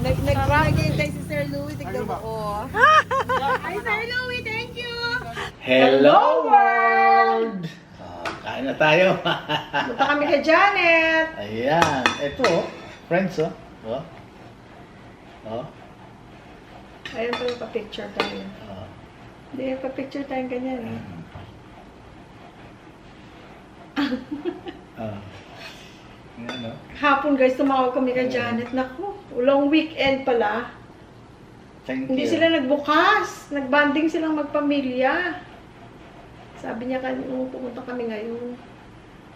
Nag-rocket kay si Sir Louie. Tignan mo. Oh. Hi, Sir Louie. Thank you. Hello world! Kain na tayo. Punta kami kay Janet. Ayan. Ito, friends, oh. Oh. Oh. Ayun pa yung pa-picture tayo. Oh. Hindi, pa-picture tayo ganyan. Eh. Oh. Ano? Hapon guys, tumawag kami kay Janet. Naku, long weekend pala. Thank Hindi you. sila nagbukas. Nagbanding silang magpamilya. Sabi niya, nung pumunta kami ngayon.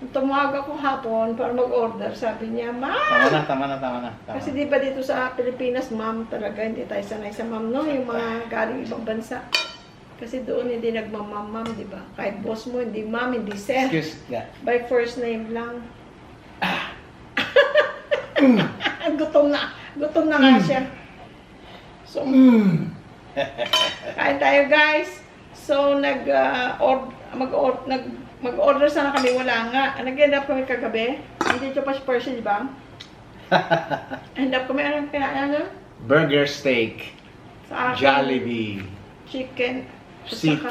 Nung tumawag ako hapon para mag-order, sabi niya, Ma! Tama na. Tama. Kasi di ba dito sa Pilipinas, ma'am, talaga hindi tayo sanay sa ma'am, no? Yung mga galing ibang bansa. Kasi doon hindi nagmamam-mam, di ba? Kahit boss mo, hindi ma'am, hindi sir. Excuse that. By first name lang. Gutom na nga siya. So, kain tayo guys. So, mag-order sana kami, wala nga. Nag-end up kami kagabi. Hindi ito pa si Percy, di ba? End up kami, ano kaya ano? Burger steak. Sa akin, Jollibee. chicken. at C3. saka,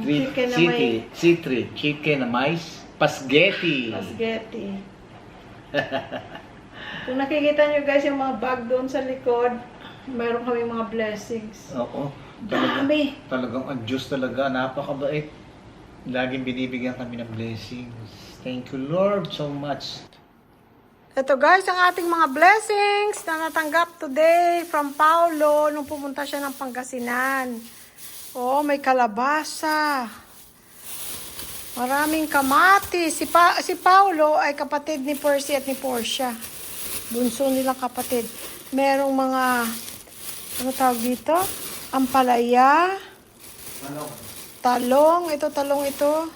chicken na may C3. Chicken na mais. Spaghetti. spaghetti. Kung nakikita nyo guys yung mga bag doon sa likod, mayroon kami mga blessings. Oo. Dami. Talagang ang Diyos talaga. Napakabait. Laging binibigyan kami ng blessings. Thank you Lord so much. Ito guys, ang ating mga blessings na natanggap today from Paulo nung pumunta siya ng Pangasinan. Oh, may kalabasa. Maraming kamatis. Si Paulo ay kapatid ni Percy at ni Portia. Bunso nilang kapatid. Merong mga, ano tawag dito? Ampalaya. Talong. Talong ito.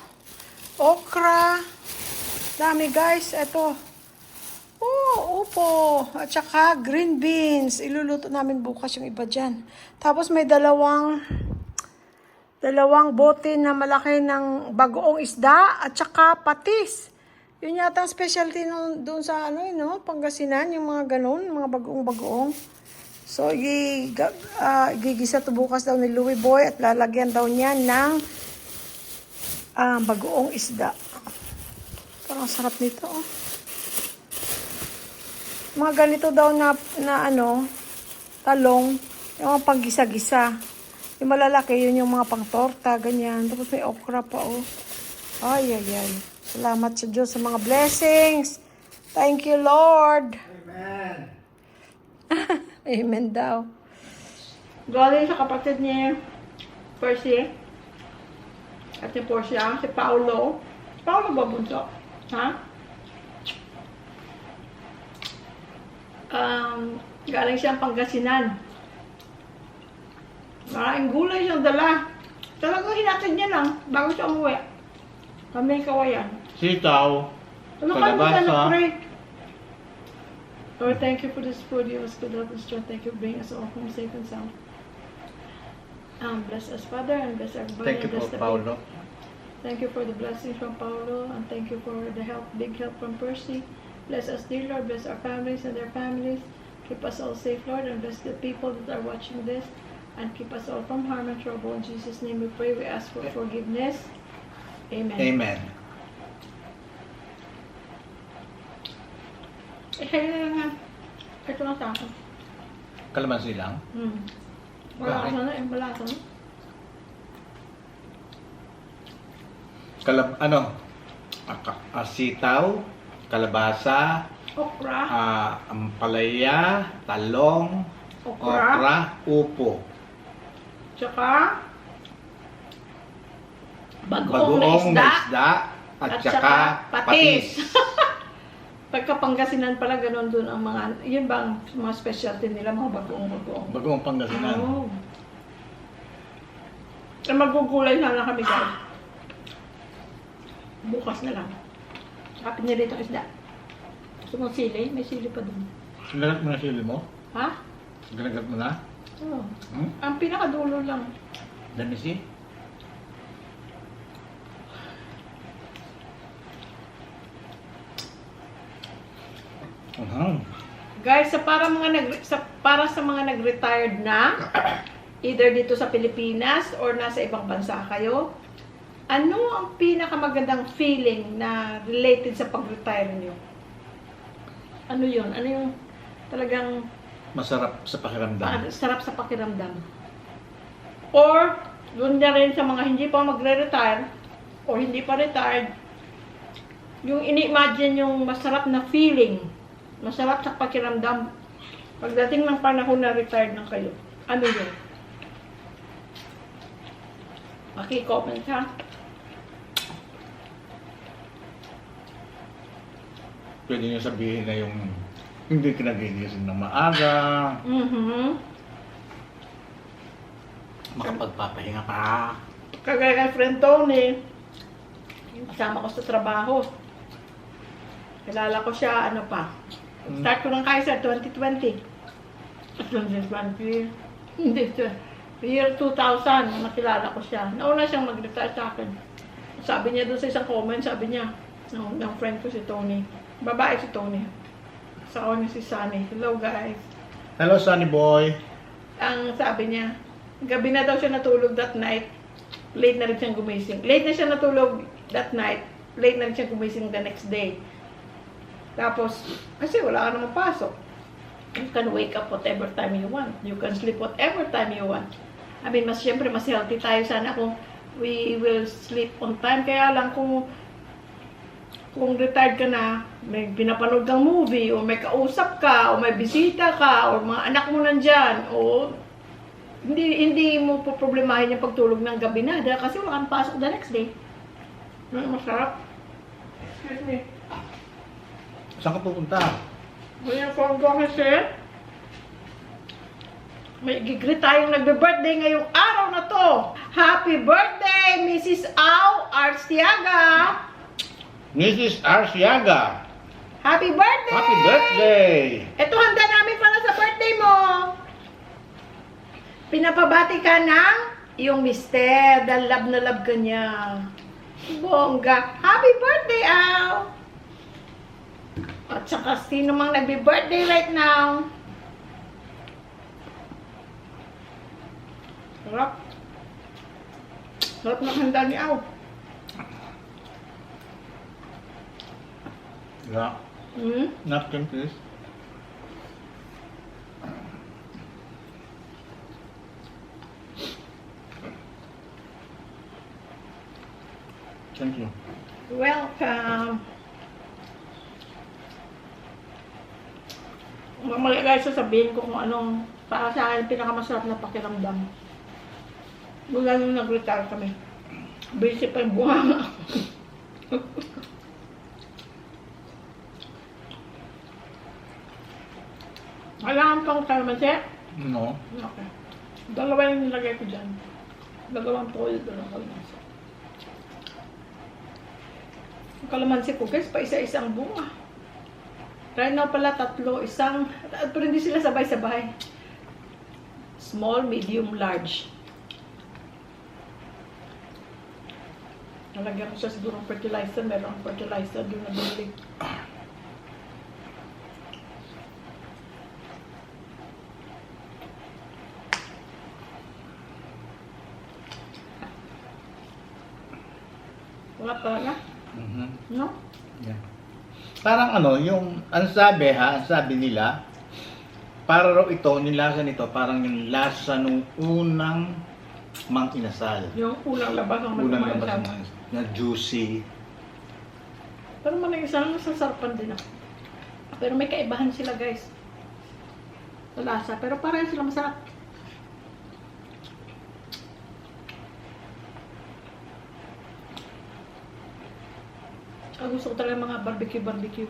Okra. Dami guys. Ito. Oh, upo. At saka green beans. Iluluto namin bukas yung iba dyan. Tapos may dalawang bote na malaki ng bagoong isda at saka patis. Yun yata ang specialty doon sa Pangasinan, yung mga ganun, mga bagoong-bagoong. So, gigisa to bukas daw ni Louie Boy at lalagyan daw niya ng bagoong isda. Parang sarap nito, oh. Mga ganito daw na talong, yung mga panggisa-gisa. Yung malalaki, yun yung mga pang-torta, ganyan. Tapos may okra pa, oh. Ay. Salamat sa Diyos sa mga blessings. Thank you, Lord. Amen. Amen daw. Galing sa kapatid ni Percy at ni Portia, si Paulo. Paulo ba bunso? Ha? Galing siyang Pangasinan. Maraming gulay siyang dala. Talagang hinatid niya lang bago siya umuwi. Kami kawayan. Sitaw. Kalabasa. Lord, thank you for this food. You was good health and strength. Thank you for bringing us all home safe and sound. Bless us, Father, and bless everybody. Thank you and bless po, the Paulo. people. Thank you for the blessings from Paulo, and thank you for the help, big help from Percy. Bless us, dear Lord. Bless our families and their families. Keep us all safe, Lord, and bless the people that are watching this. And keep us all from harm and trouble. In Jesus' name we pray. We ask for forgiveness. Amen. Amen. Nga. Ito na sa akin. Kalamansi lang. Wala Bakit? ka na. Wala ka na. Sitaw, kalabasa, Okra. ampalaya, talong, okra, upo. Tsaka bagoong Bagoong na isda. na isda at saka patis. Pagka Pangasinan pala, ganun dun ang mga, yun bang mga specialty nila, mga bagoong. Bagoong Pangasinan. Oo. Magugulay na lang kami guys. Bukas na lang. Tsaka pinirito isda. Gusto mo sili? May sili pa dun. Ginagat mo na sili mo? Ha? Ginagat mo na? Oo. Ang pinakadulo lang. Let me see. Guys, para sa mga nag-retired na, either dito sa Pilipinas or nasa ibang bansa kayo, ano ang pinakamagandang feeling na related sa pag-retire niyo? Ano yun? Ano yung talagang Masarap sa pakiramdam. sarap sa pakiramdam? Or, doon na rin sa mga hindi pa magre-retire or hindi pa retired, yung ini-imagine yung masarap na feeling, masarap sa pakiramdam pagdating ng panahon na retired na kayo. Ano yun? Maki-comment ha? Pwede nyo sabihin na yung hindi ka nagigising ng maaga, makapagpapahinga pa. Kagaya kay friend Tony, kasama ko sa trabaho. Kilala ko siya, ano pa. Start ko ng Kaiser, 2020. 2020, hindi siya. Year 2000, nakilala ko siya. Nauna siyang mag-retire sa akin. Sabi niya doon sa isang comment, sabi niya, ng friend ko si Tony. Babae si Tony. Sa niya si Sunny. Hello guys. Hello, Sunny boy. Ang sabi niya, gabi na daw siya natulog that night. Late na rin siyang gumising. Late na siya natulog that night. Late na rin siyang gumising the next day. Tapos, kasi wala ka namang pasok. You can wake up whatever time you want. You can sleep whatever time you want. I mean, syempre, mas healthy tayo sana kung we will sleep on time. Kaya lang kung retired ka na, may pinapanood kang movie, o may kausap ka, o may bisita ka, o mga anak mo nandyan, o hindi mo po problemahin yung pagtulog ng gabi na dahil kasi wala kang pasok the next day. Masarap. Excuse me. Saan ka pupunta? Ngayon phone ko kasi, may gigri tayong nagbe-birthday ngayong araw na to. Happy birthday, Mrs. Au Arciaga! Mrs. Arciaga! Happy birthday! Happy birthday! Ito handa namin para sa birthday mo. Pinapabati ka ng iyong mister dahil love na love ka niya. Bongga. Happy birthday, Au! At saka sino mang nagbe-birthday right now? Sarap. Sarap ng handa ni Au. Yeah. Napkin, please. Thank you. Welcome. Mamaya guys, sasabihin ko kung anong para sa akin pinakamasarap na pakiramdam. Mula nung nag-retire kami. Busy pa yung bunga. Kailangan pang kalamansi? No. Okay. Dalawa yung nilagay ko dyan. Dalawang toyo, dalawang kalamansi. Ang kalamansi ko guys, pa isa-isang bunga. Right now pala tatlo, isang, pero hindi sila sabay-sabay. Small, medium, large. Nalagyan ko siya siguro ng fertilizer, meron ang fertilizer doon na bumili. Wala talaga? No? Yeah. Parang ano, yung, ang sabi nila, para raw ito, nilasa nito, parang yung lasa nung unang mang inasal. Yung unang labas ng Unang mga labas inasal. na juicy. Pero manang isa lang nasasarapan din ako. Pero may kaibahan sila guys. Sa lasa. Pero parang sila masarap. Gusto ko talaga mga barbecue.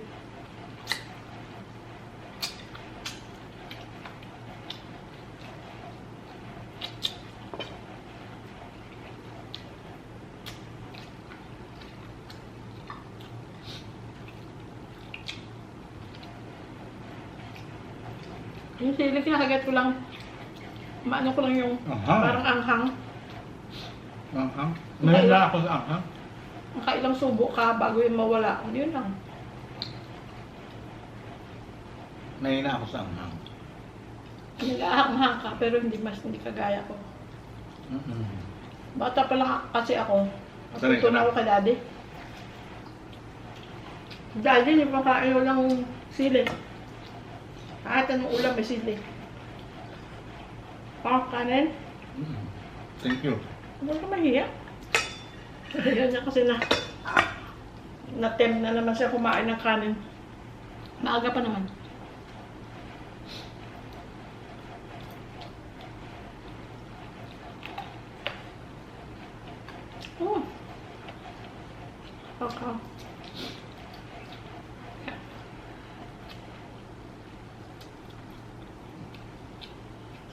Yung sili, kinakagat ko lang. Maano ko lang yung parang anghang. Anghang? Ngayon na ako sa anghang. Makailang subo ka bago yung mawala. Yun lang. Mahina ako sa anghang. Nag-aahang ka, pero hindi kagaya ko. Bata pa lang kasi ako. Sanay Natuto ka na. na ako kay daddy. Daddy, hindi pa kain ng sili. Kahit anong ulam may sili. Pangkanin. Thank you. Huwag ka mahiya. Kaya niya kasi na-tempt na naman siya kumain ng kanin. Maaga pa naman. Oh. Okay.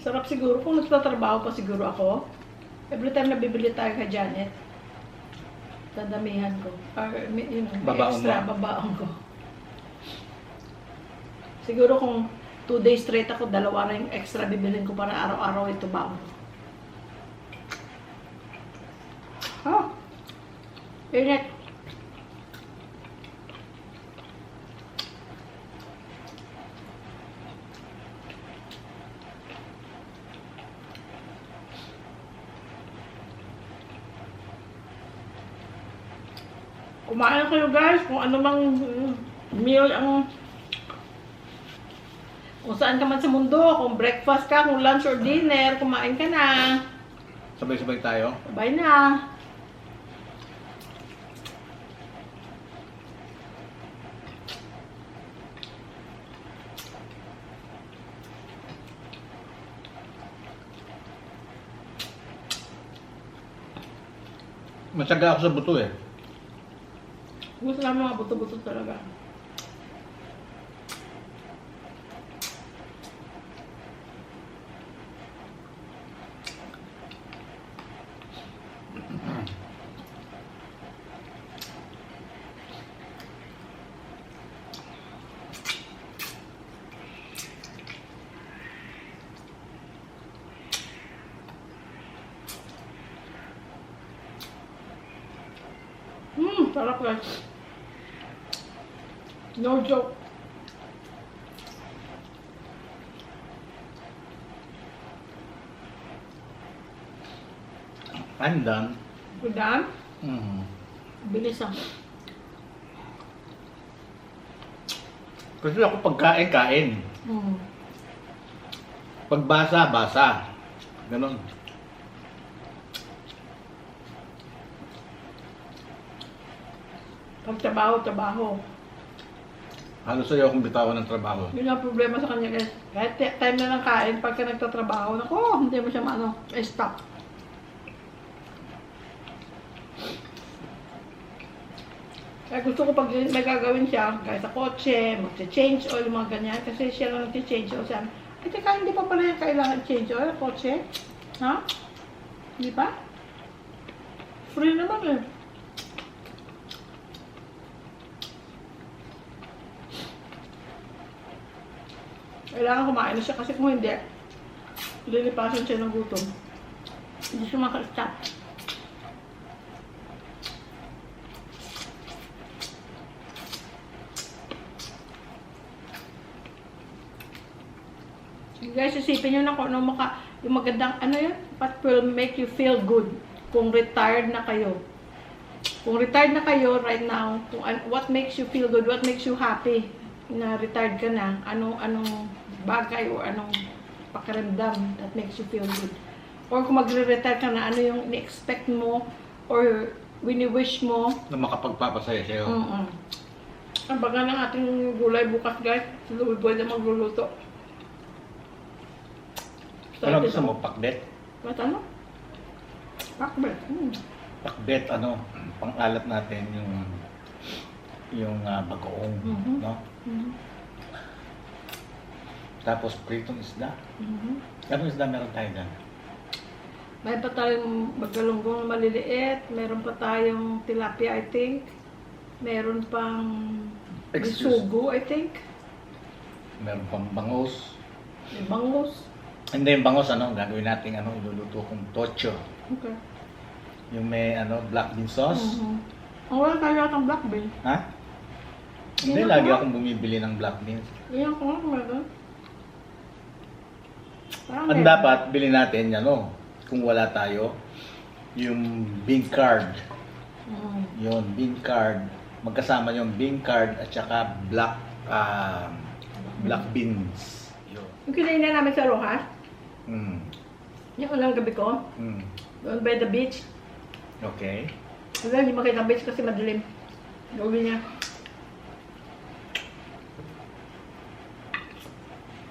Sarap siguro kung nagtatrabaho pa siguro ako. Every time na bibili tayo kay Janet, dadamihan ko. Or, you know, may Babaon extra mo? babaon ko. Siguro kung 2 days straight ako, dalawa na yung extra bibilin ko para araw-araw ito baon ko. Oh! Init! Kumain kayo guys, kung ano mang meal ang kung saan ka man sa mundo, kung breakfast ka, kung lunch or dinner, kumain ka na. Sabay-sabay tayo. Bye na. Matyaga ako sa buto eh. Gusto lang mga buto-buto talaga. Sarap guys. No joke. I'm done. Good done? Bilis ah. Kasi ako pagkain-kain. Pagbasa, basa. Ganon. Pagtrabaho. Halos ayaw akong bitawan ng trabaho. Yun ang problema sa kanya guys. Kahit time na ng kain, pagka nagtatrabaho, naku, hindi mo siya stop. Kaya gusto ko pag may gagawin siya, kahit sa kotse, mag-change oil, mga ganyan, kasi siya lang nag-change oil. Sabi, teka, hindi pa pala yung kailangan change oil, kotse? Ha? Hindi pa? Free naman eh. Kailangan kumain na siya kasi kung hindi, lilipasan siya ng gutom. Hindi siya maka-stop. Guys, isipin nyo na kung ano yung magandang, ano yun? What will make you feel good kung retired na kayo. Kung retired na kayo right now, what makes you feel good, what makes you happy na retired ka na, anong bagay o anong pakiramdam that makes you feel good. Or kung magre-retire ka na, ano yung ni-expect mo or wini-wish mo. Na makapagpapasaya sa'yo. Ang baga ng ating gulay bukas guys, si Louie Boy na magluluto. Ano gusto mo? Pakbet? Ba't ano? Pakbet. Pakbet, pang-alat natin yung bagoong, no? Tapos pritong isda. Anong isda meron tayo dyan? Mayroon pa tayong bagalonggong na maliliit, meron pa tayong tilapia I think, meron pang bisugo I think, Meron pang bangos. may bangus. Hindi, yung bangos, gagawin natin, iluluto kong tocho. Okay. Yung may, black bean sauce. Ang wala tayo atang black bean. Ha? Hindi, lagi akong bumibili ng black beans. Yan ko nga, meron. Parang Ang meron. dapat, bilhin natin, ano, kung wala tayo, yung bean card. Mm. Yun, bean card. Magkasama yung bean card at saka black beans. Yun. Yung kinain na namin sa Rojas, Mm. yung unang gabi ko, Mm. doon by the beach. Okay. Wala, hindi makita ang beach kasi madilim. Gawin niya.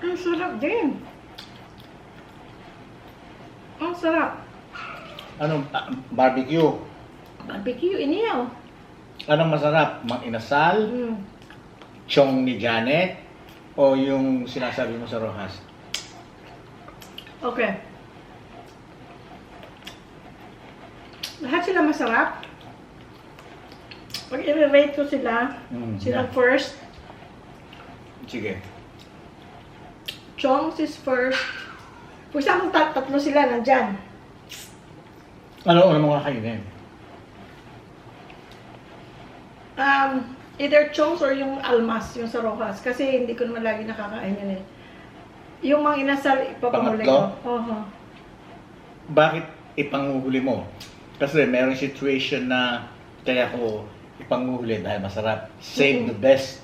Ang sarap din. Ang sarap. Ano, barbecue. Barbecue, iniyaw. Anong masarap? Mang inasal, Mm. chong ni Janet, o yung sinasabi mo sa Rojas? Okay. Lahat sila masarap. Pag i-rate ko sila, silang Yeah. first. Sige. Chong's is first. For example, tatlo sila nandyan. Ano mga kainin? Either Chong's or yung Almas, yung sa Rojas. Kasi hindi ko naman lagi nakakain yun eh. Yung mga inasal, ipapamuli ko. Pangatlo? Bakit ipanguhuli mo? Kasi meron situation na kaya ko ipanguhuli dahil masarap. Save the best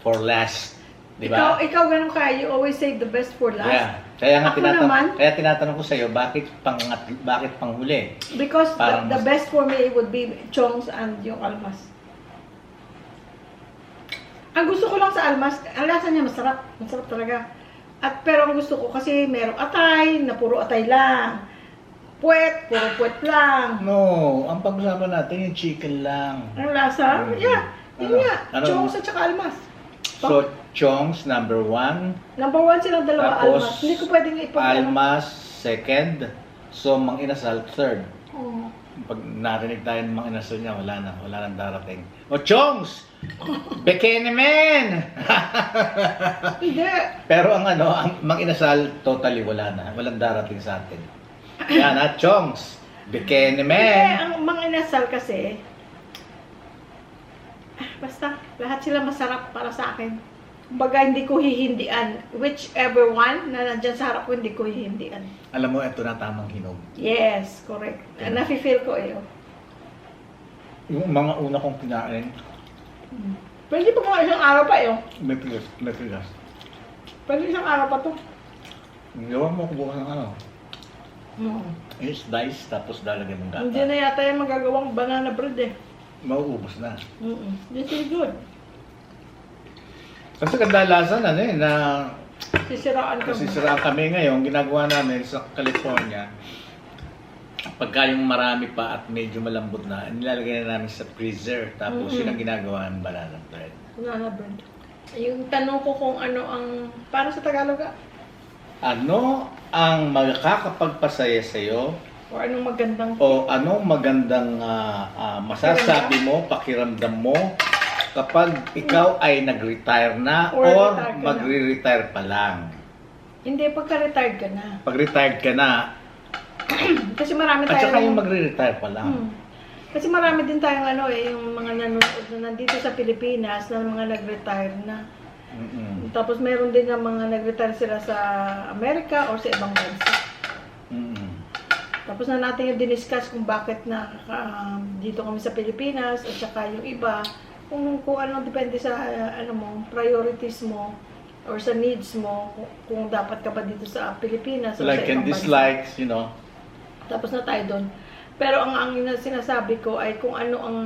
for last. Di ba? Ikaw ganun ka, you always save the best for last. Yeah. Kaya nga Ako naman, tinatanong ko sa iyo, bakit panghuli? because Parang the best for me would be Chong's and yung Almas. Ang gusto ko lang sa Almas, ang lasa niya masarap. Masarap talaga. At pero ang gusto ko kasi merong atay, na puro atay lang. Puwet, puro puwet lang. No, ang pag-usapan natin yung chicken lang. Ang lasa? Yeah. Yun nga. Ano? Chong's at saka Almas. So, Chong's number 1, Number 1 silang dalawa, Tapos, Almas. Hindi ko pwedeng Almas second, so Mang Inasal third. Oo. Pag narinig tayo ng Mang Inasal niya, wala nang darating. O Chong's! Bekene men! Hindi. Pero ang Mang Inasal, totally wala na. Walang darating sa atin. Yan ha, Chong's! Bekene Hindi, men! ang mga inasal kasi, basta, lahat sila masarap para sa akin. Kumbaga, hindi ko hihindian. Whichever one na nandyan sa harap ko, hindi ko hihindian. Alam mo, ito na tamang hinog. Yes, correct. Nafe-feel ko eh. Yung mga una kong kinain, Pwede pa mga isang araw pa eh. may pigas. Pwede isang araw pa to. Gawa mo kubuha ng Mm. is dice, tapos lalagyan ng Hindi gata. na yata yung magagawang banana bread eh. Mauubos na. This is good. Kasi kadalasan na Sisiraan ka kasi mo. siraan kami ngayon, ginagawa namin sa California, pagka yung marami pa at medyo malambot na, nilalagay na namin sa freezer, tapos yun ang ginagawa ng banana bread. Banana bread. Yung tanong ko kung ano ang, para sa Tagalog ah, Ano ang makakapagpasaya sa'yo or anong magandang o anong magandang masasabi mo, pakiramdam mo kapag ikaw ay nag-retire na Or or retire ka na. magre-retire pa lang? Hindi, pagka-retired ka na. Pag retired ka na, Kasi marami at saka yung tayong... magre-retire pa lang. Kasi marami din tayong yung mga nanonood na nandito sa Pilipinas na mga nag-retire na. Mm-mm. Tapos meron din ng mga nag-retire sila sa Amerika or sa ibang bansa. Mm-mm. Tapos na natin yung diniscuss kung bakit na dito kami sa Pilipinas at saka yung iba, kung ano depende sa priorities mo or sa needs mo, kung dapat ka pa dito sa Pilipinas o Like sa and ibang bansa. dislikes, Tapos na tayo doon. Pero ang sinasabi ko ay kung ano ang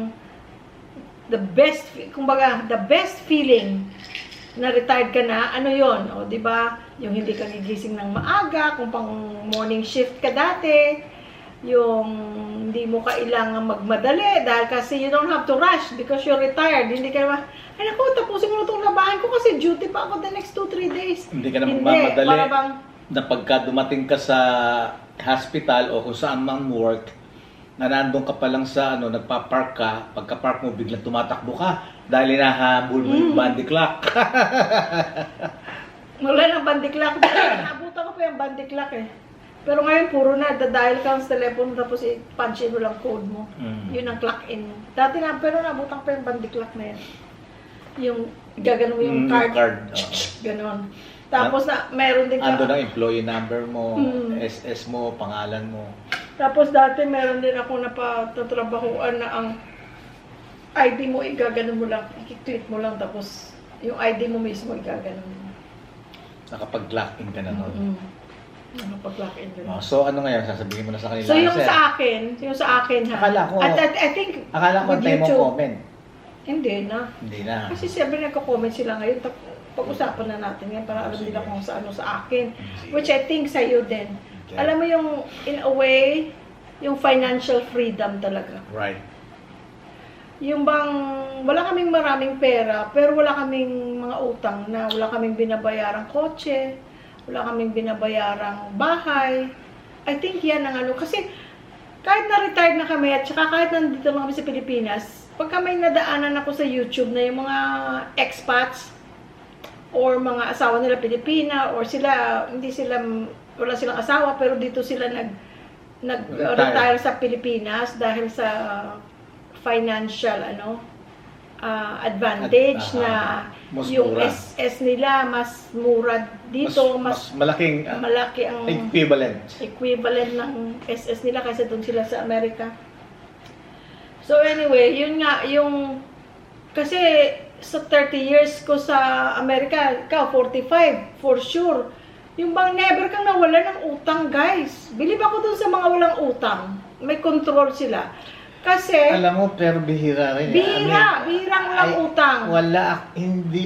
the best feeling na retired ka na, ano yon? O, di ba? Yung hindi ka gigising ng maaga, kung pang morning shift ka dati, yung hindi mo kailangan magmadali dahil kasi you don't have to rush because you're retired. Hindi ka naman, ay naku, tapusin ko na itong labahan ko kasi duty pa ako the next 2-3 days. Hindi ka na magmamadali. para bang, Na pagka dumating ka sa hospital o kung saan mang work, na nandun ka pa lang sa nagpa-park ka, pagka-park mo biglang tumatakbo ka dahil hinahabol mo yung bandy clock. wala nang bandiklak. Nabutan ko pa yung bandiklak eh. Pero ngayon, puro na. Dadial ka sa telepono tapos i-punch in mo lang code mo. Yun ang clock in mo. Dati na, pero nabutan ko pa yung bandiklak na yan. Yung gaganon mo yung card. Oo. Ganon. Tapos na, meron din Ando ng employee number mo, Mm. SS mo, pangalan mo. Tapos dati meron din ako napatatrabahuan na ang ID mo, igaganon mo lang, i-tweet mo lang, tapos yung ID mo mismo, igaganon mo. Nakapag-lock in ka na nun. Mm-hmm. Nakapag-lock in din. Oh, so ano ngayon, sasabihin mo na sa kanila? So yung Sir, sa akin ha. Akala ko- At I think, akala ko with tayo mo YouTube, comment. hindi na. Hindi na. Kasi siyempre nagko-comment sila ngayon, pag-usapan na natin yan para alam Sige. nila kung sa ano sa akin. Sige. Which I think sa'yo din. Okay. Alam mo yung, in a way, yung financial freedom talaga. Right. Yung bang, wala kaming maraming pera, pero wala kaming mga utang na wala kaming binabayarang kotse, wala kaming binabayarang bahay. I think yan ang ano, kasi kahit na-retired na kami at saka kahit nandito na kami sa Pilipinas, pagka may nadaanan ako sa YouTube na yung mga expats or mga asawa nila Pilipina or sila, wala silang asawa pero dito sila nag-retire sa Pilipinas dahil sa financial advantage na mas yung mura. SS nila mas mura dito, mas malaking malaki ang equivalent. ng SS nila kasi doon sila sa Amerika. So anyway, yun nga yung kasi sa 30 years ko sa Amerika, ikaw 45 for sure. Yung bang never kang nawala ng utang, guys. Believe ako dun sa mga walang utang. May control sila. Kasi, Alam mo, pero bihira rin. bihirang walang utang. Hindi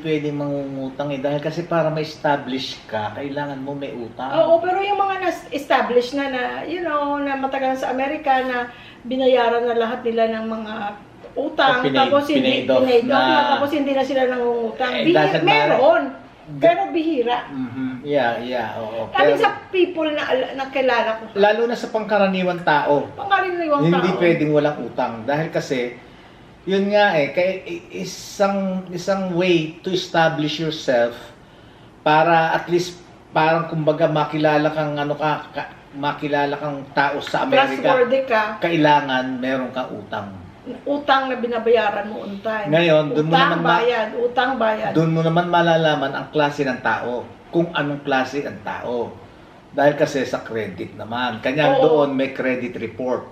pwedeng mangungutang dahil kasi para ma-establish ka, kailangan mo may utang. Oo, pero yung mga na-establish na, na matagal sa Amerika na binayaran na lahat nila ng mga utang, tapos hindi pinaid off na, tapos hindi na sila nangungutang. doesn't matter. Meron, pero bihira. Yeah, oo. Kami Pero, sa people na kilala ko, lalo na sa pangkaraniwang tao, pangkaraniwang tao. hindi pwedeng walang utang. Dahil kasi, yun nga kaya isang way to establish yourself para at least parang kumbaga makilala kang makilala kang tao sa Amerika. Trustworthy ka. Kailangan meron kang utang. Utang na binabayaran mo on time. Ngayon, doon mo naman utang bayad. doon mo naman malalaman ang klase ng tao, kung anong klase ang tao. Dahil kasi sa credit naman. Kanya Oo. doon may credit report.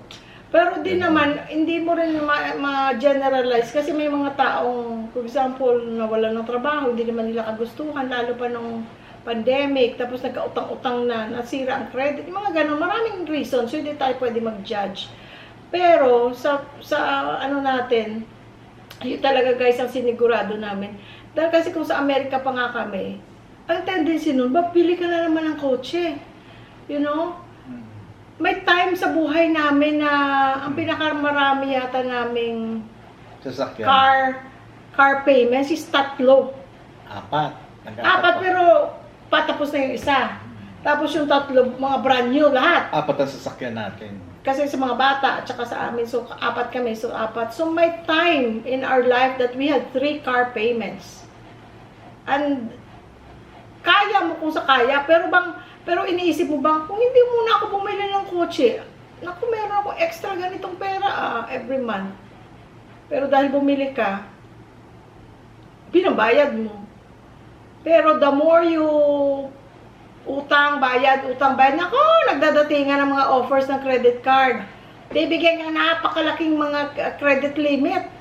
Pero di naman, hindi mo rin ma-generalize kasi may mga taong, for example, nawalan ng trabaho, hindi naman nila kagustuhan, lalo pa nung pandemic, tapos nagkautang-utang na, nasira ang credit, yung mga ganun, maraming reasons, so hindi tayo pwede mag-judge. Pero, sa ano natin, yun talaga guys ang sinigurado namin. Dahil kasi kung sa Amerika pa nga kami, ang tendency nun, bili ka na naman ng kotse. You know? May time sa buhay namin na ang pinakamarami yata naming Sasakyan. car payments is 3. Apat. Apat pero patapos na yung isa. Tapos yung 3, mga brand new lahat. Apat ang sasakyan natin. Kasi sa mga bata at saka sa amin, so 4 kami, so 4. So may time in our life that we had 3 car payments. And kaya mo kung sa kaya, pero iniisip mo bang, kung hindi muna ako bumili ng kotse, naku, meron ako extra ganitong pera every month. Pero dahil bumili ka, binabayad mo. Pero the more you utang, bayad, nako, nagdadatingan ng mga offers ng credit card. Bibigyan ng napakalaking mga credit limit.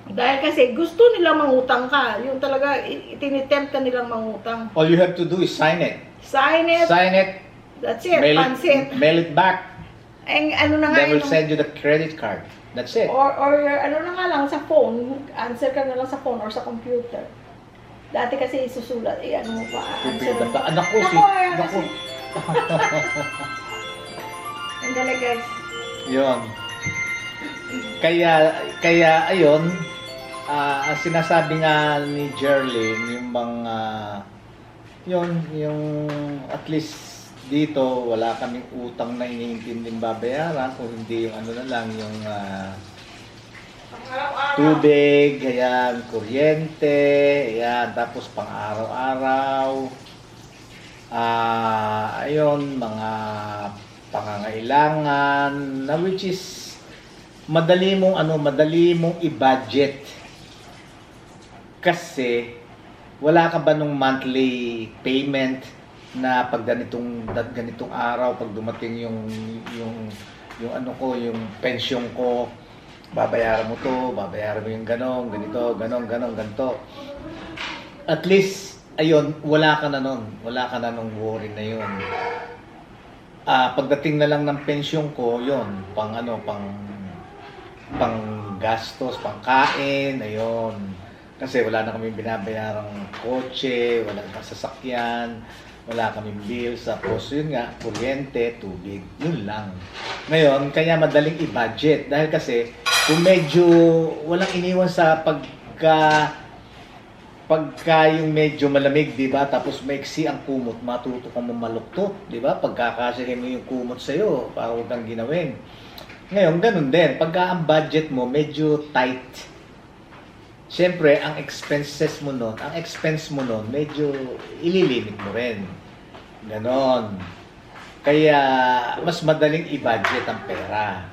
Dahil kasi gusto nilang mangutang ka. Yung talaga, tinitempt ka nilang mangutang. All you have to do is sign it. Sign it. That's it. Pansit. Mail it back. Ang ano na nga They will yun, send you the credit card. That's it. or ano na nga lang sa phone, answer ka na lang sa phone or sa computer. Dati kasi isusulat, ano mo pa, answer mo. Anak ko Naku. Ang dala guys. Yun. Kaya ayun, ang sinasabi nga ni Jerlyn, yung mga yung at least dito wala kaming utang na iniintinding babayaran, kung hindi yung ano na lang yung tubig, ayan, kuryente, ayan, tapos pang araw-araw, ayun, mga pangangailangan, na which is madali mong i-budget. Kasi, wala ka ba nung monthly payment na pag ganitong araw, pag dumating yung ano ko, yung pension ko, babayaran mo to, babayaran mo yung ganon, ganito, ganito. At least, ayun, wala ka na nun. Wala ka na nung worry na yun. Pagdating na lang ng pension ko, yun, pang gastos, pang kain, ayun. Kasi wala na kaming binabayarang kotse, wala na sasakyan, wala kaming bills, tapos yun nga, kuryente, tubig, yun lang. Ngayon, kaya madaling i-budget dahil kasi kung medyo walang iniwan sa pagka yung medyo malamig, di ba? Tapos maiksi ang kumot, matuto kang mamaluktot, di ba? Pagkakasyahin mo yung kumot sa'yo, para huwag kang ginawin. Ngayon, ganun din. Pagka ang budget mo medyo tight, siyempre, ang expense mo nun, medyo ililimit mo rin. Ganon. Kaya, mas madaling i-budget ang pera.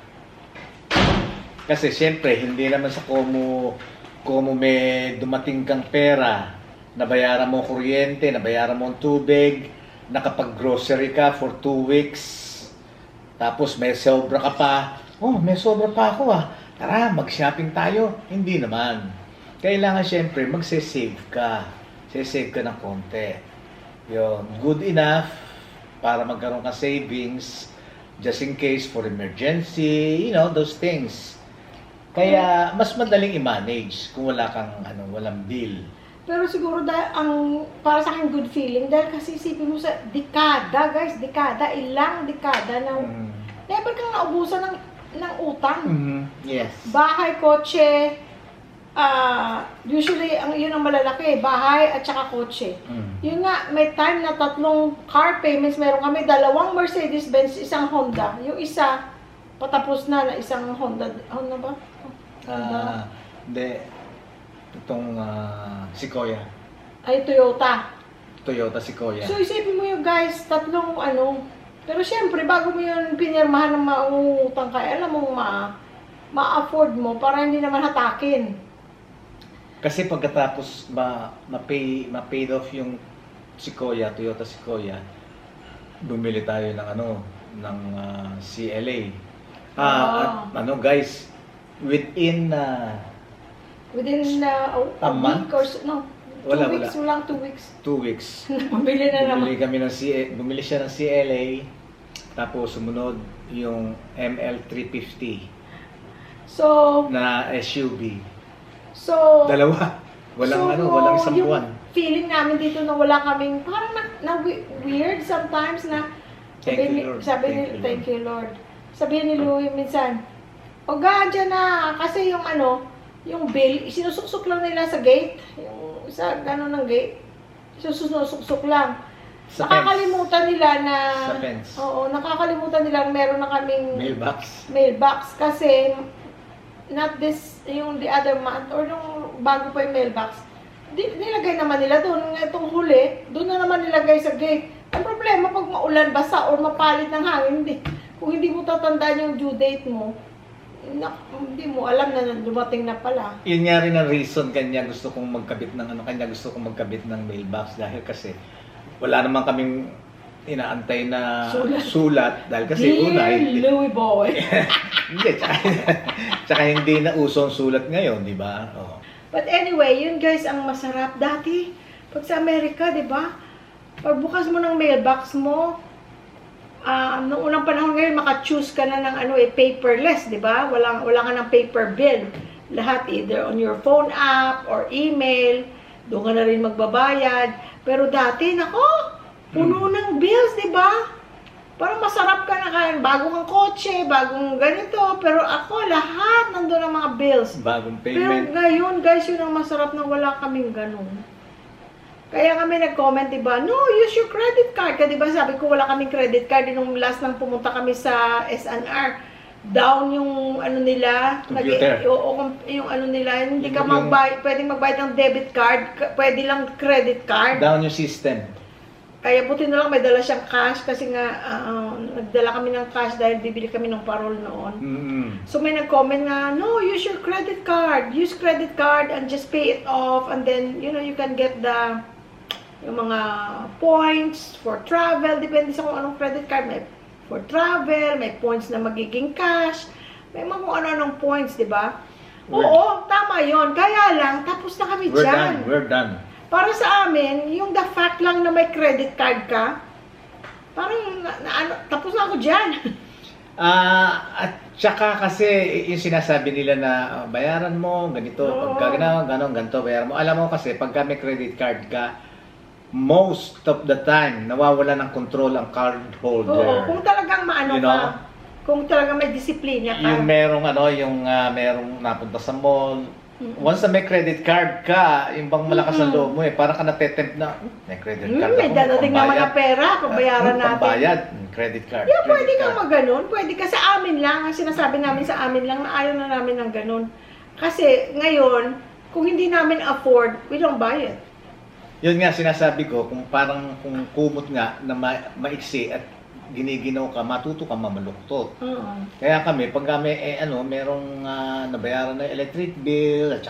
Kasi siyempre, hindi naman sa kung may dumating kang pera, nabayaran mo kuryente, nabayaran mo ang tubig, nakapag-grocery ka for 2 weeks, tapos may sobra ka pa, may sobra pa ako tara, mag-shopping tayo. Hindi naman. Kailangan siyempre, magse-save ka. Save ka ng konti. Yun, good enough para magkaroon ka savings just in case for emergency, those things. Kaya mas madaling i-manage kung wala kang walang bill. Pero siguro para sa akin good feeling dahil kasi isipin mo sa dekada, guys, ilang dekada na never kang naubusan ng utang. Yes. Bahay, kotse, usually yun ang malalaki, bahay at saka kotse. Yun nga, may time na 3 car payments, meron kami 2 Mercedes-Benz, 1 Honda. Yung isa, patapos na isang Honda ba? Hindi. Itong Sequoia. Ay, Toyota Sequoia. So, isipin mo yung guys, 3 Pero syempre, bago mo yun pinirmahan ng maungutang ka, alam mong ma-afford mo para hindi naman hatakin. Kasi pagkatapos ma-paid off yung Toyota Sequoia, bumili tayo ng CLA. Guys, within a month? week or so, no. 2 weeks lang, 2 weeks. 2 weeks. Bumili na naman. Bumili siya ng CLA, tapos sumunod yung ML350. So, na SUV. So, Dalawa. Walang isang yung buwan. feeling namin dito na wala kaming, parang weird sometimes na Thank you, Lord. Sabi ni Louie minsan, dyan na, kasi yung bill, sinusuksok lang nila sa gate, yung sa gano'n ng gate, sinusuksok lang. Nakakalimutan nila na, Sa fence. Oo, nakakalimutan nila meron na kaming Mailbox kasi not yung the other month or nung bago pa yung mailbox, nilagay naman nila doon. Itong huli, doon na naman nilagay sa gate. Ang problema, pag maulan, basa, or mapalit ng hangin, kung hindi mo tatandaan yung due date mo, hindi mo alam na dumating na pala. Yun nga rin ang reason kanya gusto kong magkabit ng mailbox dahil kasi wala naman kaming inaantay na sulat dahil kasi Louie boy. Hindi, tsaka hindi na uso ang sulat ngayon, di ba? Oh. But anyway, yun guys, ang masarap. Dati, pag sa Amerika, di ba? Pagbukas mo ng mailbox mo, noong unang panahon ngayon, maka-choose ka na ng paperless, di ba? Wala ka ng paper bill. Lahat either on your phone app or email, doon ka na rin magbabayad. Pero dati, puno ng bills, di ba? Parang masarap ka na kain. Bagong ang kotse, bagong ganito. Pero ako, lahat nandun ang mga bills. Bagong Pero payment. ngayon, guys, yun ang masarap na wala kaming ganun. Kaya kami nag-comment, diba? No, use your credit card. Kasi diba, sabi ko, wala kaming credit card. Nung last nang pumunta kami sa SNR, down yung nila. Computer. Yung nila, hindi ka pwedeng magbayad ng debit card. Pwede lang credit card. Down yung system. Kaya buti na lang may dala siyang cash kasi nga nagdala kami ng cash dahil bibili kami ng parol noon. Mm-mm. So may nag-comment nga, no, use your credit card. Use credit card and just pay it off and then, you know, you can get yung mga points for travel. Depende sa kung anong credit card. May for travel, may points na magiging cash. May mga kung ano-anong points, di ba? Oo, tama yon. Kaya lang, tapos na kami dyan. We're done. Para sa amin, yung the fact lang na may credit card ka, parang tapos na ako dyan. At saka kasi yung sinasabi nila na bayaran mo, ganito, Oo. pagka ganon, ganito, bayaran mo. Alam mo kasi, pagka may credit card ka, most of the time, nawawala ng control ang card holder. Oo, kung talagang maano You know? ka, kung talagang may disiplina ka. Yung merong napunta sa mall, once na may credit card ka, yung bang malakas ang loob mo para ka natetempt na, may credit card may ako, dadating na mga pambayad. pera, pabayaran natin. Pambayad, credit card. Yeah, credit pwede card. kang mag-ganon. Pwede ka sa amin lang. Ang sinasabi namin sa amin lang na ayaw na namin ng ganon. Kasi ngayon, kung hindi namin afford, we don't buy it. Yun nga sinasabi ko, kung kumot nga na maiksi at giniginaw ka, matuto ka mamaluktot. Oo. Kaya kami, pag kami, merong nabayaran na electric bill, at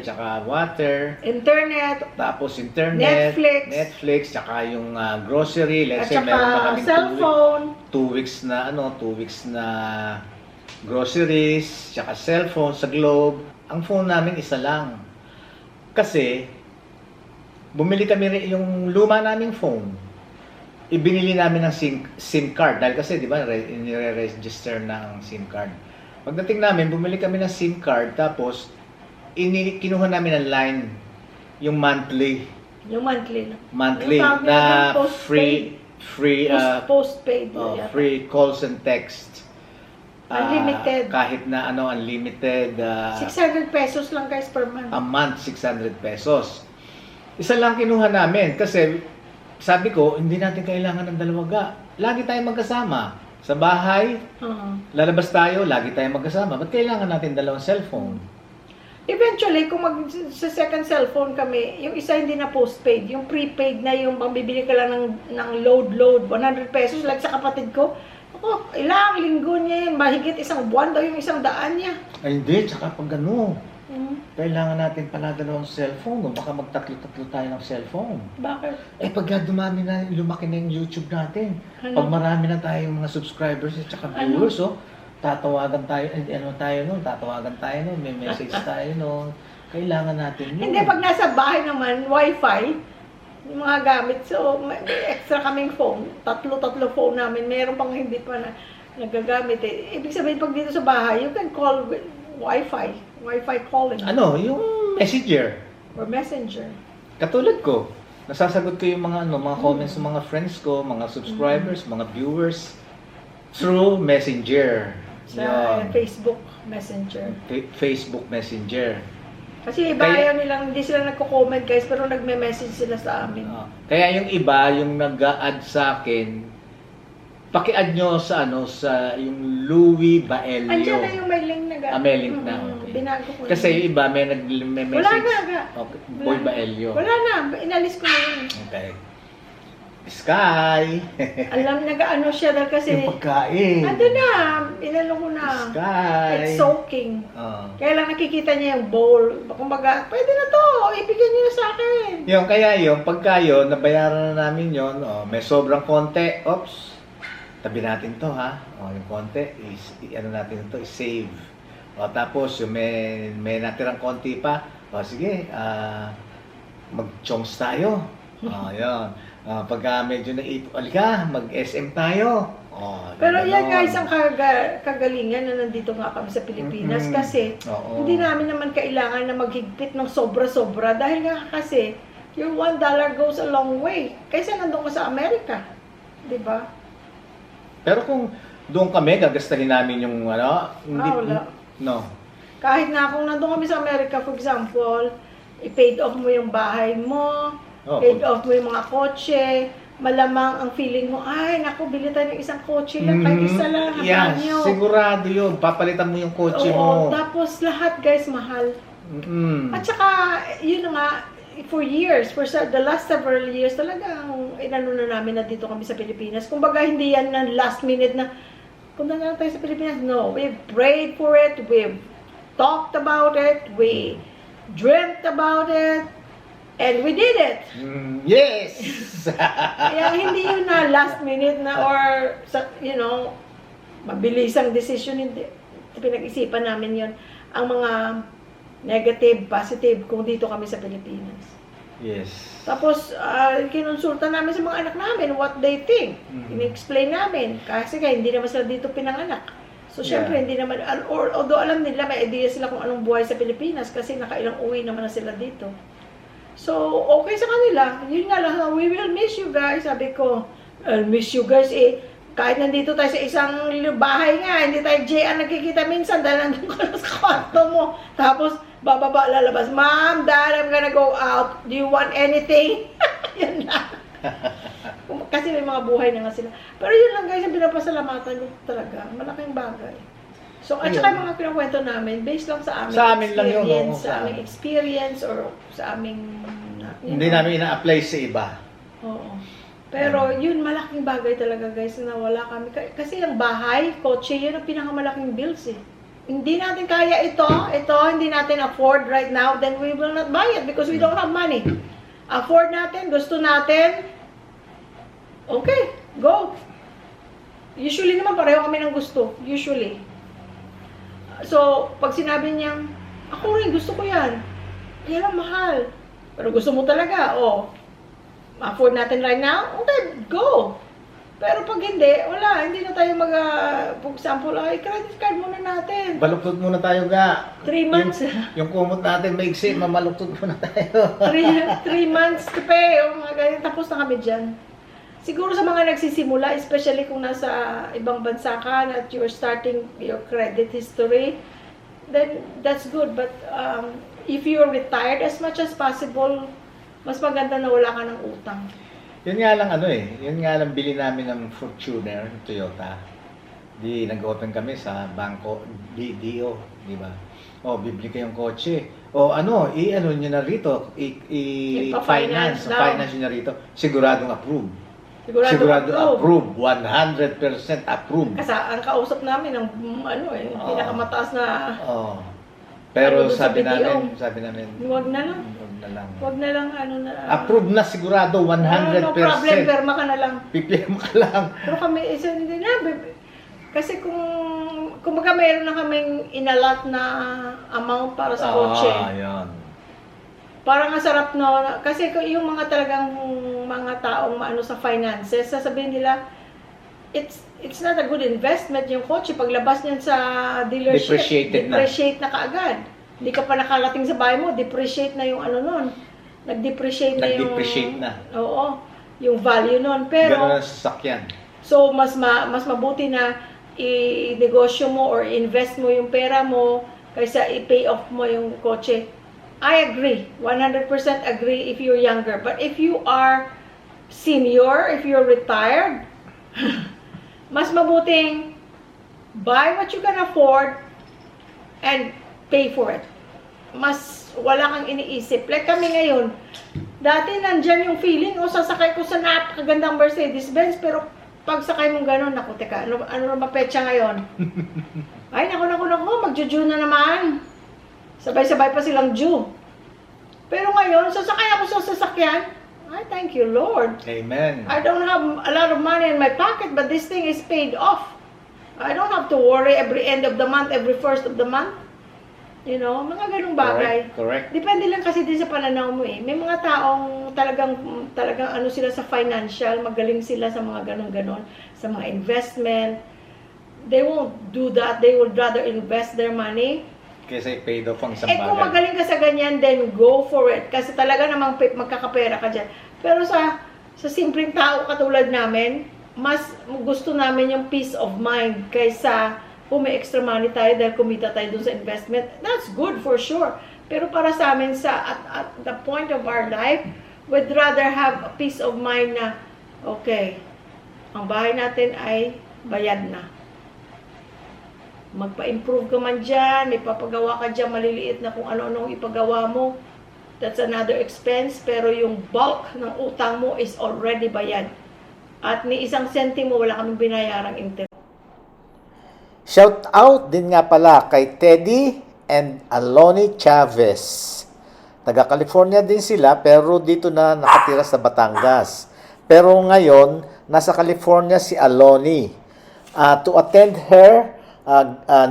saka water, Internet, tapos internet, Netflix, tsaka yung grocery, let's at say meron na saka kami cellphone. 2 weeks na groceries, tsaka cellphone sa Globe. Ang phone namin isa lang. Kasi, bumili kami yung luma naming phone. Ibinili namin ng SIM card. Dahil kasi, di ba, nire-register ng SIM card. Pagdating namin, bumili kami ng SIM card. Tapos, kinuha namin ng line, yung monthly. Yung monthly. Monthly Yung tawag na nila postpaid. Postpaid. yata. free calls and texts. Unlimited. Kahit na unlimited. 600 pesos lang guys per month. A month, 600 pesos. Isa lang kinuha namin kasi sabi ko, hindi natin kailangan ng dalawaga. Lagi tayong magkasama. Sa bahay, Oo. lalabas tayo, lagi tayong magkasama. Ba't kailangan natin dalawang cellphone? Eventually, kung sa second cellphone kami, yung isa hindi na postpaid, yung prepaid na yung pambibili ka lang ng load, 100 pesos, like sa kapatid ko, ilang linggo niya yun, mahigit isang buwan daw yung 100 niya. Ay hindi, tsaka pag kailangan natin pala dalawang cellphone. Baka magtatlo-tatlo tayo ng cellphone. Bakit? Pagka lumaki na yung YouTube natin, Ano? pag marami na tayong mga subscribers at saka viewers, tatawagan tayo, tatawagan tayo nun, may message tayo nun. Kailangan natin yun. Hindi, pag nasa bahay naman, wifi, yung mga gamit, so may extra kaming phone, tatlo phone namin, meron pang hindi pa na nagagamit eh. Ibig sabihin, pag dito sa bahay, you can call with wifi calling. Yung messenger. Or messenger. Katulad ko, nasasagot ko yung mga comments ng mga friends ko, mga subscribers, mga viewers through messenger. Sa Yun. Facebook Messenger. Facebook Messenger. Kasi iba ayaw nilang, hindi sila nagko-comment guys, pero nagme-message sila sa amin. Kaya yung iba, yung nag-add sa akin, paki-add nyo sa yung Louie Baelio. Andiyan na yung may link na May link na. Okay. Binago ko Kasi yung iba, may message. Wala na. Okay. Boy Baelio. Wala na, inalis ko na yun. Okay. Sky. Alam, nag-ano siya dahil kasi, Yung pagkain. ando na, inalo ko na. Sky. It's soaking. Oh. Kaya lang nakikita niya yung bowl. Kumbaga, pwede na to, ibigyan niyo na sa akin. Pagka yun, nabayaran na namin yun, may sobrang konti, tabi natin to ha. Yung konti, natin to, save. Tapos, yung may natirang konti pa, sige, mag-chongs tayo. Yun. Pagka medyo alika, mag-SM tayo. Pero yan guys, ang kagalingan na nandito nga kami sa Pilipinas kasi hindi namin naman kailangan na maghigpit ng sobra-sobra dahil nga kasi your $1 goes a long way kaysa nandun ka sa Amerika. Diba? Pero kung doon kami, gagastahin namin yung wala. No. Kahit na kung nandun kami sa Amerika, for example, i-paid off mo yung bahay mo, paid off mo yung mga kotse, malamang ang feeling mo, ay, naku, bili tayo ng isang kotse lang, kahit isa lang, Yes, sigurado yun. Papalitan mo yung kotse mo. Tapos lahat, guys, mahal. At saka, yun nga, for years, the last several years, talagang inano na namin na dito kami sa Pilipinas. Kumbaga, hindi yan na last minute na, punta na lang tayo sa Pilipinas. No, we prayed for it, we talked about it, we dreamt about it, and we did it. Yes! Kaya hindi yun na last minute na or, you know, mabilisang decision. Hindi. Pinag-isipan namin yun. Ang mga negative, positive, kung dito kami sa Pilipinas. Yes. Tapos, kinonsulta namin sa mga anak namin what they think. In-explain namin. Kasi hindi naman sila dito pinanganak. So, syempre, hindi naman, although alam nila, may idea sila kung anong buhay sa Pilipinas kasi nakailang uwi naman na sila dito. So, okay sa kanila. Yun nga lang, we will miss you guys. Sabi ko, I'll miss you guys kahit nandito tayo sa isang bahay nga, hindi tayo JR nagkikita minsan dahil nandun ka na sa kwarto mo. Tapos, bababa, lalabas, Mom, Dad, I'm gonna go out. Do you want anything? Yun lang. Kasi may mga buhay na nga sila. Pero yun lang guys, ang pinapasalamatan ko talaga. Malaking bagay. So, at saka yung mga kinakwento namin, based lang sa aming Sa amin lang yun, experience, oo, sa aming experience, or sa aming... Hindi namin ina-apply sa iba. Oo. Pero yun, malaking bagay talaga guys na wala kami. Kasi ang bahay, kotse, yun ang pinakamalaking bills eh. Hindi natin kaya ito, hindi natin afford right now, then we will not buy it because we don't have money. Afford natin, gusto natin, okay, go. Usually naman pareho kami ng gusto, usually. So, pag sinabi niyang, ako rin, gusto ko yan. Yan ang mahal. Pero gusto mo talaga, afford natin right now, okay, go. Pero pag hindi, wala, hindi na tayo for example, credit card muna natin. Baluktot muna tayo ga. 3 months. Yung kumot natin maigsi, mamaluktot muna tayo. 3 months to pay, o mga ganyan, tapos na kami dyan. Siguro sa mga nagsisimula, especially kung nasa ibang bansa ka, at you're starting your credit history, then that's good. But if you're retired, as much as possible, mas maganda na wala ka ng utang. Yun nga lang yun nga lang bili namin ng Fortuner, Toyota. Di nag-open kami sa bangko, DO, di ba? Bibili kayong kotse. I-ano nyo na rito, i-finance, finance nyo na rito. Siguradong approve. Siguradong approve, 100% approve. Kasi ang kausap namin, pinakamataas na... Pero Ano sabi sa namin, Huwag na lang. Huwag na lang, approve na sigurado, 100%. No problem, perma ka na lang. Pipirma ka lang. Pero kami, hindi na. Kasi kung baga mayroon na kaming inalat na amount para sa kotse. Yan. Parang ang sarap no. Kasi yung mga talagang mga taong maano sa finances, sasabihin nila, it's not a good investment yung kotse. Paglabas niyan sa dealership, depreciate na kaagad. Hindi ka pa nakalating sa bahay mo, depreciate na yung nun. Nag-depreciate na. Oo, yung value nun. Pero, ganun ang sasakyan. So, mas mabuti na i-negosyo mo or invest mo yung pera mo kaysa i-pay off mo yung kotse. I agree. 100% agree if you're younger. But if you are senior, if you're retired, mas mabuting buy what you can afford and pay for it. Mas wala kang iniisip. Like kami ngayon, dati nandyan yung feeling, sasakay ko sa napakagandang Mercedes-Benz, pero pag sakay mong gano'n, naku, teka, ano na petsa ngayon? Ay, naku, magju-June na naman. Sabay-sabay pa silang June. Pero ngayon, sasakay ako sa sasakyan, I thank you, Lord. Amen. I don't have a lot of money in my pocket, but this thing is paid off. I don't have to worry every end of the month, every first of the month. You know, mga ganung bagay. Correct. Depende lang kasi din sa pananaw mo eh. May mga taong talagang ano sila sa financial, magaling sila sa mga ganon-ganon, sa mga investment. They won't do that. They would rather invest their money. Kasi paid off ang isang bagay. Kung magaling ka sa ganyan, then go for it. Kasi talaga namang magkakapera ka dyan. Pero sa simpleng tao katulad namin, mas gusto namin yung peace of mind kaysa kung may extra money tayo dahil kumita tayo dun sa investment. That's good for sure. Pero para sa amin, at the point of our life, we'd rather have a peace of mind na, okay, ang bahay natin ay bayad na. Magpa-improve ka man dyan, may papagawa ka dyan, maliliit na kung ano-anong ipagawa mo. that's another expense, pero yung bulk ng utang mo is already bayad. At ni isang sentimo wala kaming binayarang interest. Shout out din nga pala kay Teddy and Aloni Chavez. Taga California din sila pero dito na nakatira sa Batangas. Pero ngayon, nasa California si Aloni to attend her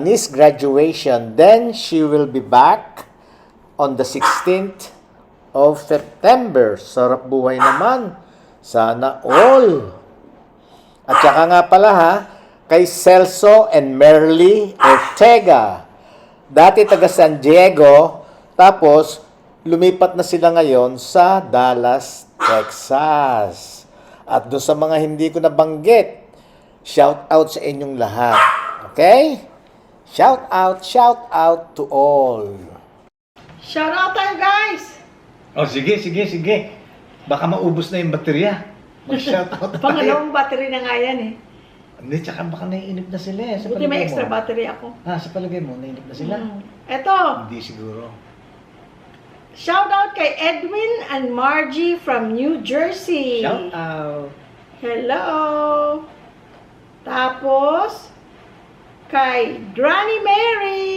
niece graduation. Then she will be back on the 16th of September. Sarap buhay naman. Sana all. At saka nga pala kay Celso and Merly Ortega. Dati taga San Diego, tapos lumipat na sila ngayon sa Dallas, Texas. At doon sa mga hindi ko nabanggit, shout out sa inyong lahat. Okay? Shout out to all. Shout out tayo, guys! Oh, sige. Baka maubos na yung baterya. Mag-shout out tayo. Pangalawang battery na nga yan eh. Hindi, tsaka baka naiinip na sila eh. Sa Buti may palagay extra mo. battery ako. Sa palagay mo, naiinip na sila? Eto, Hindi siguro. shout out kay Edwin and Margie from New Jersey. Shout out. Hello! Tapos, kay Granny Mary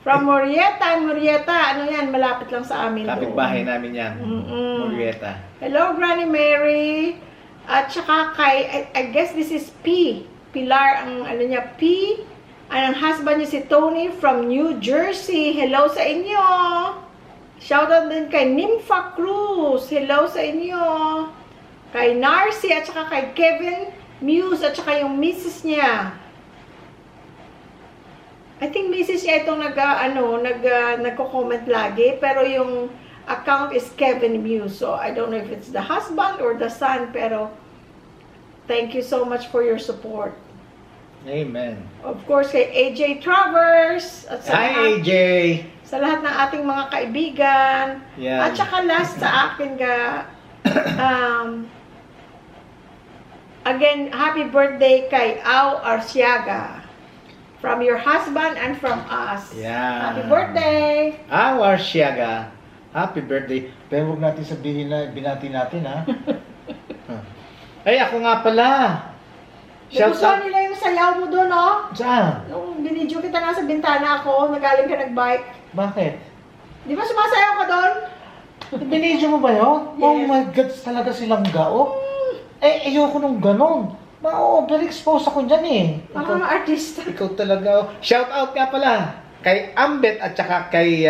from Murrieta. Ano yan? Malapit lang sa amin. Kapit-bahay namin yan. Murrieta. Hello, Granny Mary. At saka kay, I guess this is P. Pilar, ang ano niya, P. Ang husband niya si Tony from New Jersey. Hello sa inyo. Shoutout din kay Nympha Cruz. Hello sa inyo. Kay Narcy at saka kay Kevin Muse at saka yung misis niya. I think misis niya itong nagko-comment lagi, pero yung account is Kevin Muse. So I don't know if it's the husband or the son, pero thank you so much for your support. Amen. Of course, kay AJ Travers at sa Hi, AJ! sa lahat ng ating mga kaibigan. Yan. At saka last sa akin again, happy birthday kay Au Arciaga. From your husband and from us. Yan. Happy birthday! Our Siaga. Happy birthday. Pero huwag natin sabihin na binati natin, ha? Ay, ako nga pala. Shout Nagustuhan out. nila yung sayaw mo doon, oh. Saan? Nung binidyo kita nasa bintana ako, nagaling ka nag-bike. Bakit? Di ba sumasayaw ka doon? Binidyo mo ba yun? Oh Yes. my God, talaga silang gao. Ayoko nung ganon. Ma-overexpose ako dyan eh. Parang artista. Ikaw talaga. Shout out nga pala kay Ambet at saka kay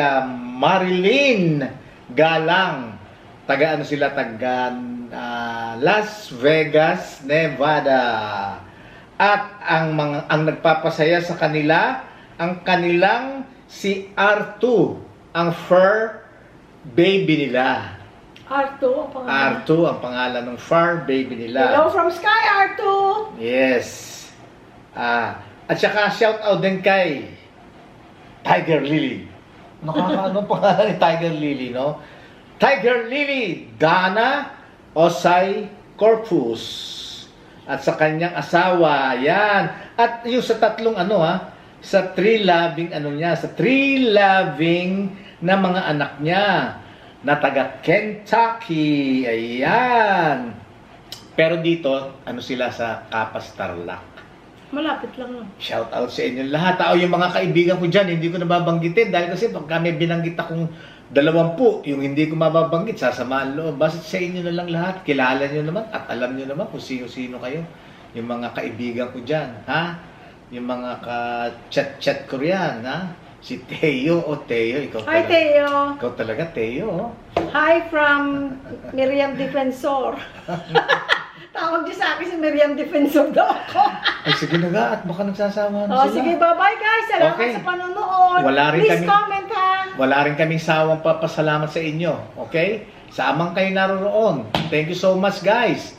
Marilyn Galang. Taga Las Vegas, Nevada. At ang nagpapasaya sa kanila, ang kanilang si R2, ang fur baby nila. R2 ang pangalan. R2 ang pangalan ng fur baby nila. Hello from Sky, R2! Yes. At saka shout out din kay Tiger Lily. Nakakaano pangalan ni Tiger Lily, no? Tiger Lily, Dana Osay Corpus. At sa kanyang asawa, yan. At yung sa tatlong sa three loving na mga anak niya na taga Kentucky. Ayan. Pero dito, sila sa Kapas, Tarlac. Malapit lang lang. Shout out sa inyo lahat. Yung mga kaibigan ko dyan, hindi ko nababanggitin dahil kasi pag kami binanggit akong 20, yung hindi ko mababanggit, sasamaan loob. Basta sa inyo na lang lahat. Kilala nyo naman at alam nyo naman kung sino-sino kayo. Yung mga kaibigan ko dyan, ha? Yung mga ka-chat-chat ko riyan, ha? Si Teo, Teo, ikaw Hi, talaga. Teo! Ikaw talaga, Teo, oh. Hi from Miriam Defensor. Tawag niyo sa akin si Miriam Defensor daw ako. Ay, sige na ga, at baka nagsasawa na sila. Sige, bye-bye guys. Salamat Okay. sa panonood. Wala rin Please kami- comment ha. Wala rin kaming sawang papasalamat sa inyo, okay? Sa amang kayo naroon. Thank you so much, guys.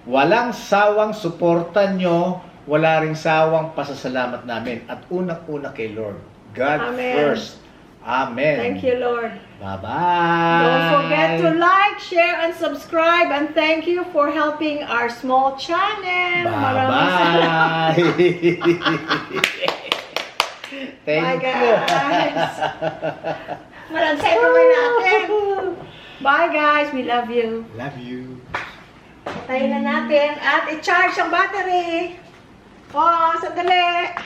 Walang sawang suporta nyo, wala ring sawang pasasalamat namin. At unang-una kay Lord. God Amen. first. Amen. Thank you, Lord. Bye-bye. Don't forget to like, share, and subscribe. And thank you for helping our small channel. Maraming salamat. Bye-bye. Thank Bye, you. guys. Mal-Alzheimer natin. Bye guys, we love you. Love you. Patayin na natin at i-charge ang battery. Oh, sandali.